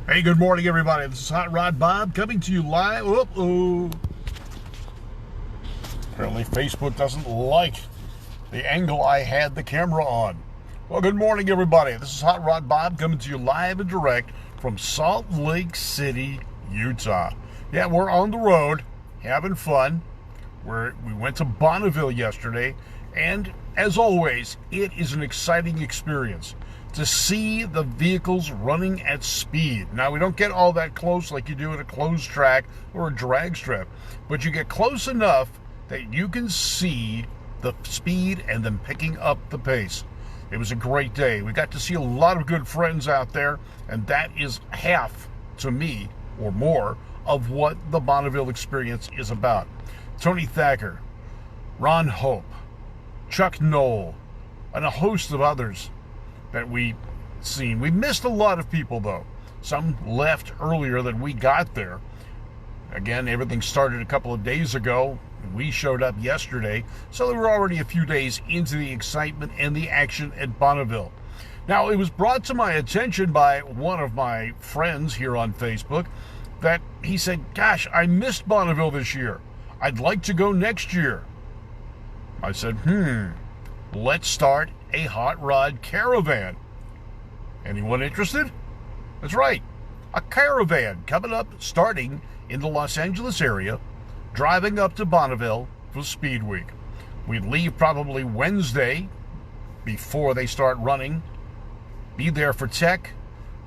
Hey, good morning, everybody. This is Hot Rod Bob coming to you live. Apparently, Facebook doesn't like the angle I had the camera on. Well, good morning, everybody. This is Hot Rod Bob coming to you live and direct from Salt Lake City, Utah. Yeah, we're on the road, having fun. We went to Bonneville yesterday, and as always, it is an exciting experience to see the vehicles running at speed. Now, we don't get all that close like you do at a closed track or a drag strip, but you get close enough that you can see the speed and them picking up the pace. It was a great day. We got to see a lot of good friends out there, and that is half, to me, or more, of what the Bonneville experience is about. Tony Thacker, Ron Hope, Chuck Knoll, and a host of others that we seen. We missed a lot of people, though. Some left earlier than we got there. Again, everything started a couple of days ago. We showed up yesterday, so we were already a few days into the excitement and the action at Bonneville. Now, it was brought to my attention by one of my friends here on Facebook that he said, gosh, I missed Bonneville this year. I'd like to go next year. I said, let's start a hot rod caravan. Anyone interested? That's right. A caravan coming up, starting in the Los Angeles area, driving up to Bonneville for Speed Week. We leave probably Wednesday before they start running. Be there for tech,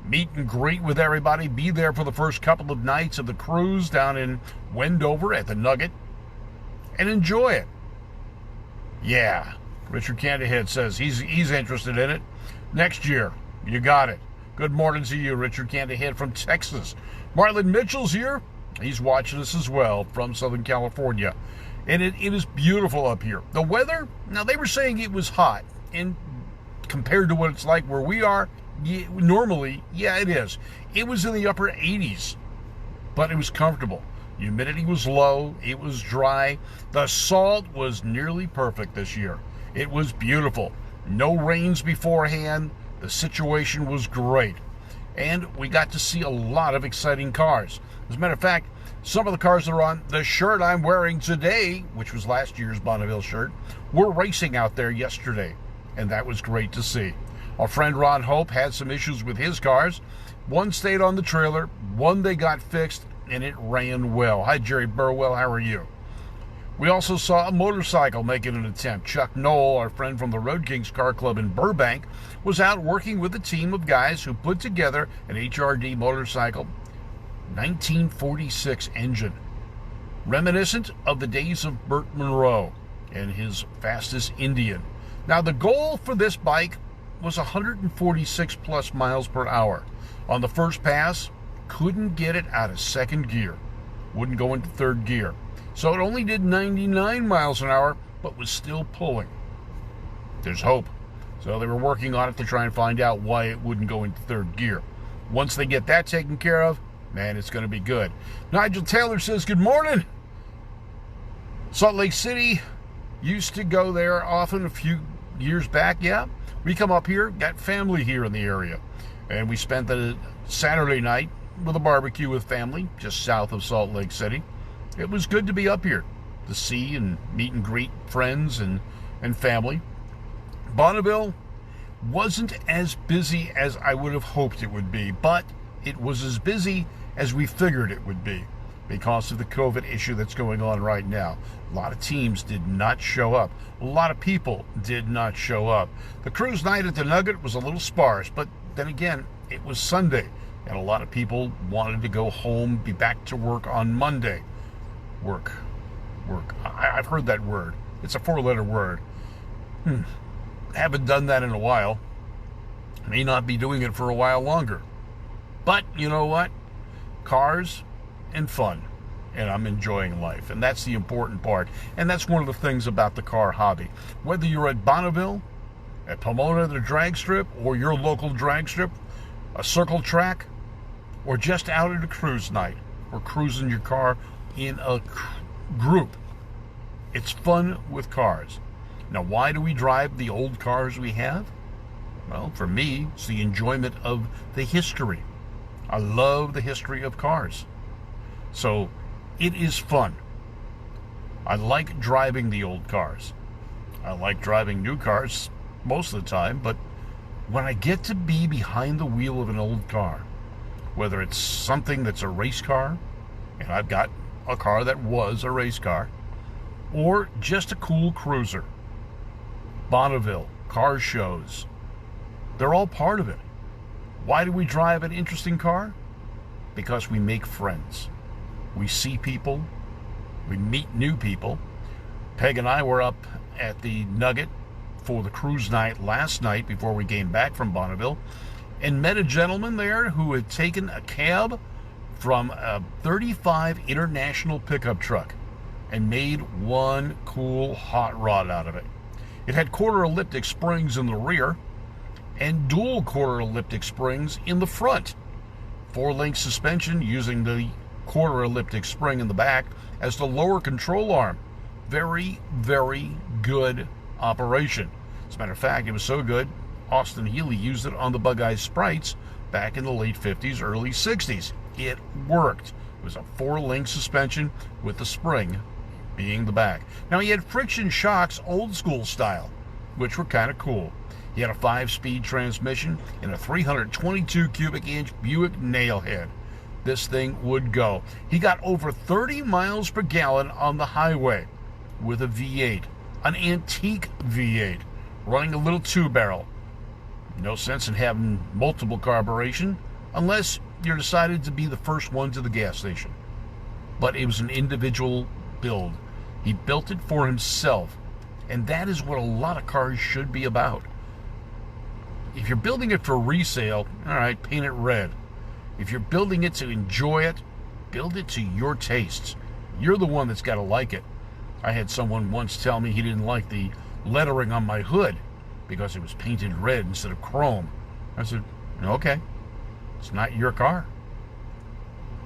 meet and greet with everybody, be there for the first couple of nights of the cruise down in Wendover at the Nugget, and enjoy it. Yeah, Richard Candyhead says he's interested in it. Next year, you got it. Good morning to you, Richard Candyhead from Texas. Marlon Mitchell's here. He's watching us as well from Southern California. And it is beautiful up here. The weather, now they were saying it was hot. And compared to what it's like where we are, normally, yeah, it is. It was in the upper 80s, but it was comfortable. Humidity was low. It was dry. The salt was nearly perfect this year. It was beautiful. No rains beforehand. The situation was great. And we got to see a lot of exciting cars. As a matter of fact, some of the cars that are on the shirt I'm wearing today, which was last year's Bonneville shirt, were racing out there yesterday. And that was great to see. Our friend Ron Hope had some issues with his cars. One stayed on the trailer. One they got fixed, and it ran well. Hi, Jerry Burwell. How are you? We also saw a motorcycle making an attempt. Chuck Knoll, our friend from the Road Kings Car Club in Burbank, was out working with a team of guys who put together an HRD motorcycle, 1946 engine, reminiscent of the days of Burt Monroe and his fastest Indian. Now, the goal for this bike was 146 plus miles per hour. On the first pass, couldn't get it out of second gear. Wouldn't go into third gear. So it only did 99 miles an hour, but was still pulling. There's hope. So they were working on it to try and find out why it wouldn't go into third gear. Once they get that taken care of, man, it's going to be good. Nigel Taylor says, good morning. Salt Lake City, used to go there often a few years back, yeah. We come up here, got family here in the area. And we spent the Saturday night with a barbecue with family just south of Salt Lake City. It was good to be up here to see and meet and greet friends and family. Bonneville wasn't as busy as I would have hoped it would be, but it was as busy as we figured it would be because of the COVID issue that's going on right now. A lot of teams did not show up. A lot of people did not show up. The cruise night at the Nugget was a little sparse, but then again, it was Sunday, and a lot of people wanted to go home, be back to work on Monday. Work. I've heard that word. It's a 4-letter word. Haven't done that in a while. May not be doing it for a while longer. But you know what? Cars and fun. And I'm enjoying life. And that's the important part. And that's one of the things about the car hobby. Whether you're at Bonneville, at Pomona, the drag strip, or your local drag strip, a circle track, or just out at a cruise night, or cruising your car in a group. It's fun with cars. Now, why do we drive the old cars we have? Well, for me, it's the enjoyment of the history. I love the history of cars. So it is fun. I like driving the old cars. I like driving new cars most of the time, but when I get to be behind the wheel of an old car, whether it's something that's a race car, and I've got a car that was a race car, or just a cool cruiser, Bonneville, car shows, they're all part of it. Why do we drive an interesting car? Because we make friends. We see people. We meet new people. Peg and I were up at the Nugget for the cruise night last night before we came back from Bonneville and met a gentleman there who had taken a cab from a 35 International pickup truck and made one cool hot rod out of it. It had quarter elliptic springs in the rear and dual quarter elliptic springs in the front. 4-link suspension using the quarter elliptic spring in the back as the lower control arm. Very, very good operation. As a matter of fact, it was so good, Austin Healey used it on the Bug Eye Sprites back in the late 50s, early 60s. It worked. It was a 4-link suspension with the spring being the back. Now, he had friction shocks, old school style, which were kind of cool. He had a 5-speed transmission and a 322 cubic inch Buick nailhead. This thing would go. He got over 30 miles per gallon on the highway with a V8, an antique V8, running a little 2-barrel. No sense in having multiple carburation unless you're decided to be the first one to the gas station. But it was an individual build. He built it for himself, and that is what a lot of cars should be about. If you're building it for resale, all right, paint it red. If you're building it to enjoy it, build it to your tastes. You're the one that's got to like it. I had someone once tell me he didn't like the lettering on my hood because it was painted red instead of chrome. I said, okay, it's not your car.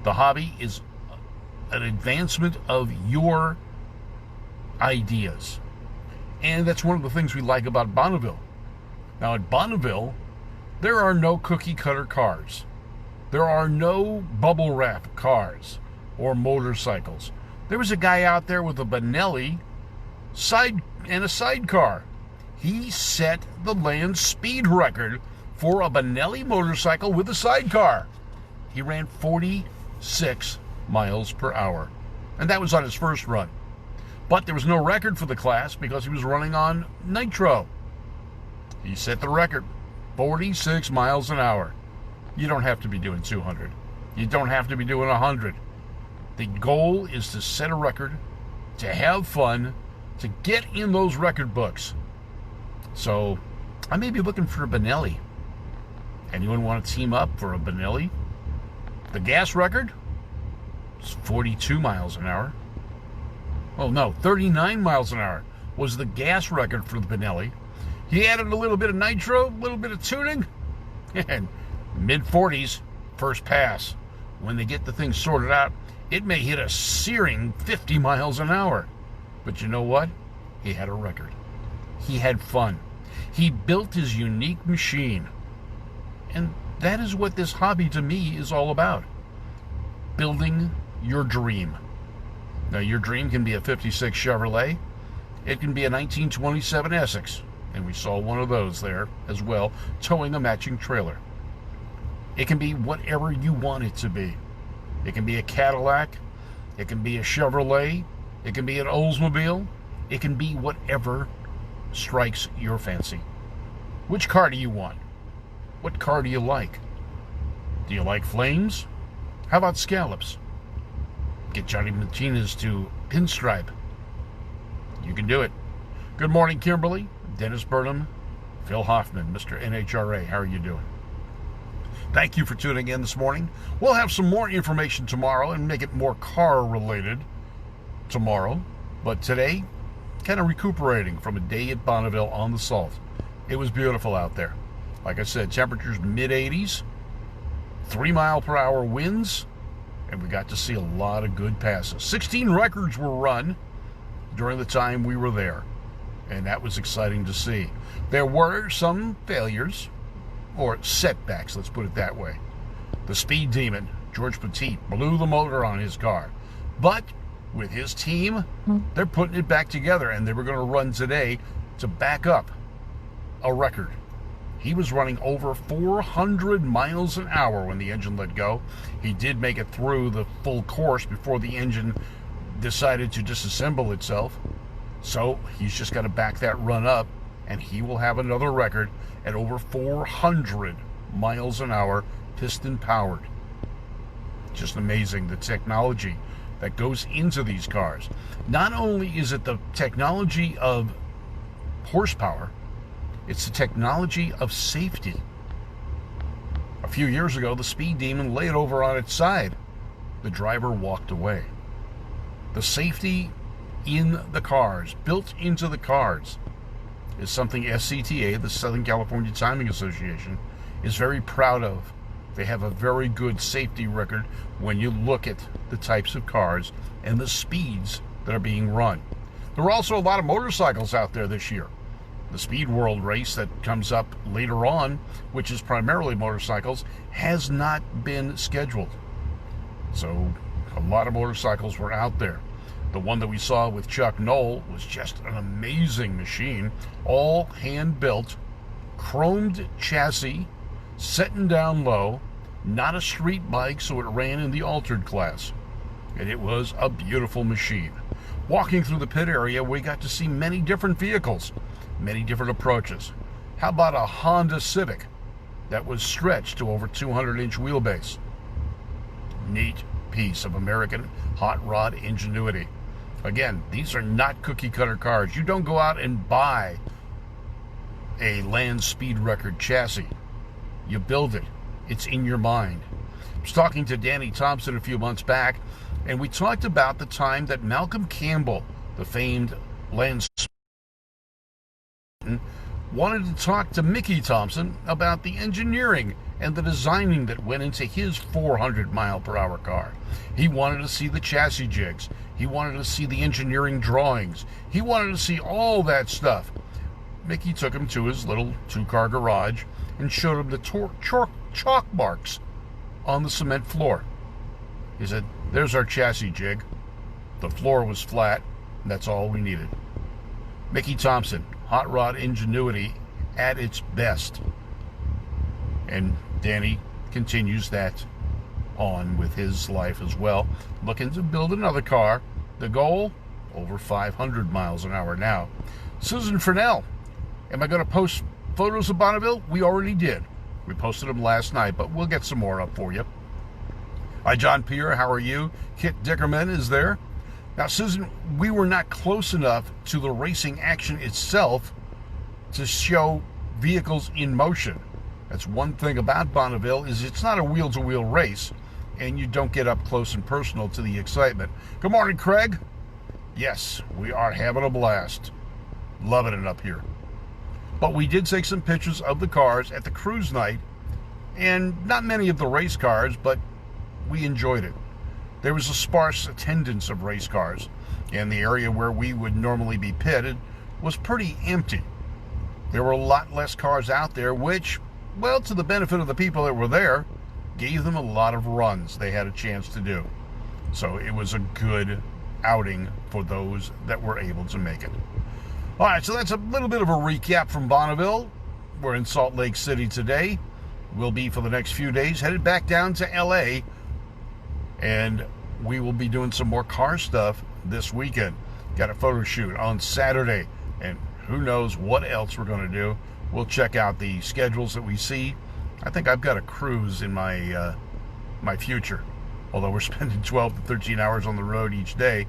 The hobby is an advancement of your ideas. And that's one of the things we like about Bonneville. Now, at Bonneville, there are no cookie-cutter cars. There are no bubble wrap cars or motorcycles. There was a guy out there with a Benelli and a sidecar. He set the land speed record for a Benelli motorcycle with a sidecar. He ran 46 miles per hour, and that was on his first run. But there was no record for the class because he was running on nitro. He set the record, 46 miles an hour. You don't have to be doing 200. You don't have to be doing 100. The goal is to set a record, to have fun, to get in those record books. So I may be looking for a Benelli. Anyone want to team up for a Benelli? The gas record is 42 miles an hour. Oh no, 39 miles an hour was the gas record for the Benelli. He added a little bit of nitro, a little bit of tuning, and mid-40s, first pass. When they get the thing sorted out, it may hit a searing 50 miles an hour. But you know what? He had a record. He had fun. He built his unique machine. And that is what this hobby to me is all about. Building your dream. Now, your dream can be a 56 Chevrolet. It can be a 1927 Essex. And we saw one of those there as well, towing a matching trailer. It can be whatever you want it to be. It can be a Cadillac. It can be a Chevrolet. It can be an Oldsmobile. It can be whatever strikes your fancy. Which car do you want? What car do you like? Do you like flames? How about scallops? Get Johnny Martinez to pinstripe. You can do it. Good morning, Kimberly, Dennis Burnham, Phil Hoffman, Mr. NHRA. How are you doing? Thank you for tuning in this morning. We'll have some more information tomorrow and make it more car-related tomorrow. But today, kind of recuperating from a day at Bonneville on the Salt. It was beautiful out there. Like I said, temperatures mid-80s, 3-mile-per-hour winds, and we got to see a lot of good passes. 16 records were run during the time we were there, and that was exciting to see. There were some failures, or setbacks, let's put it that way. The speed demon, George Petit, blew the motor on his car. But with his team, they're putting it back together, and they were going to run today to back up a record. He was running over 400 miles an hour when the engine let go. He did make it through the full course before the engine decided to disassemble itself. So he's just got to back that run up, and he will have another record at over 400 miles an hour, piston powered. Just amazing, the technology that goes into these cars. Not only is it the technology of horsepower, it's the technology of safety. A few years ago, the speed demon laid over on its side. The driver walked away. The safety in the cars, built into the cars, is something SCTA, the Southern California Timing Association, is very proud of. They have a very good safety record when you look at the types of cars and the speeds that are being run. There were also a lot of motorcycles out there this year. The Speed World race that comes up later on, which is primarily motorcycles, has not been scheduled. So a lot of motorcycles were out there. The one that we saw with Chuck Knoll was just an amazing machine, all hand-built, chromed chassis, setting down low, not a street bike, so it ran in the altered class. And it was a beautiful machine. Walking through the pit area, we got to see many different vehicles, many different approaches. How about a Honda Civic that was stretched to over 200-inch wheelbase? Neat piece of American hot rod ingenuity. Again, these are not cookie-cutter cars. You don't go out and buy a land speed record chassis. You build it. It's in your mind. I was talking to Danny Thompson a few months back, and we talked about the time that Malcolm Campbell, the famed land wanted to talk to Mickey Thompson about the engineering and the designing that went into his 400-mile-per-hour car. He wanted to see the chassis jigs. He wanted to see the engineering drawings. He wanted to see all that stuff. Mickey took him to his little two-car garage and showed him the chalk marks on the cement floor. He said, "There's our chassis jig." The floor was flat, and that's all we needed. Mickey Thompson, hot rod ingenuity at its best. And Danny continues that on with his life as well, looking to build another car. The goal, over 500 miles an hour now. Susan Fresnel, am I going to post photos of Bonneville? We already did. We posted them last night, but we'll get some more up for you. Hi, John Pierre, how are you? Kit Dickerman is there. Now, Susan, we were not close enough to the racing action itself to show vehicles in motion. That's one thing about Bonneville, is it's not a wheel-to-wheel race, and you don't get up close and personal to the excitement. Good morning, Craig. Yes, we are having a blast. Loving it up here. But we did take some pictures of the cars at the cruise night, and not many of the race cars, but we enjoyed it. There was a sparse attendance of race cars, and the area where we would normally be pitted was pretty empty. There were a lot less cars out there, which, well, to the benefit of the people that were there, gave them a lot of runs they had a chance to do. So it was a good outing for those that were able to make it. All right, so that's a little bit of a recap from Bonneville. We're in Salt Lake City today. We'll be, for the next few days, headed back down to LA, and we will be doing some more car stuff this weekend. Got a photo shoot on Saturday, and who knows what else we're going to do. We'll check out the schedules that we see. I think I've got a cruise in my my future. Although we're spending 12 to 13 hours on the road each day,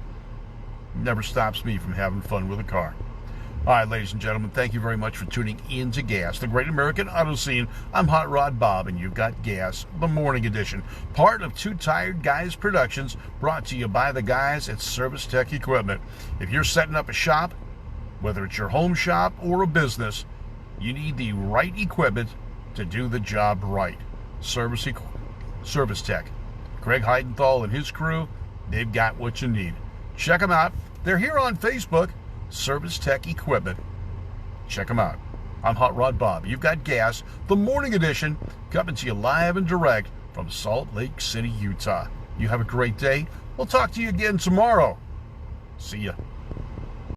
never stops me from having fun with a car. All right, ladies and gentlemen, thank you very much for tuning in to GAAS, the Great American Auto Scene. I'm Hot Rod Bob, and you've got GAAS, the morning edition, part of Two Tired Guys Productions, brought to you by the guys at Service Tech Equipment. If you're setting up a shop, whether it's your home shop or a business, you need the right equipment to do the job right. Service Tech. Greg Heidenthal and his crew, they've got what you need. Check them out. They're here on Facebook. Service Tech Equipment. Check them out. I'm Hot Rod Bob. You've got GAAS, the morning edition, coming to you live and direct from Salt Lake City, Utah. You have a great day. We'll talk to you again tomorrow. See ya.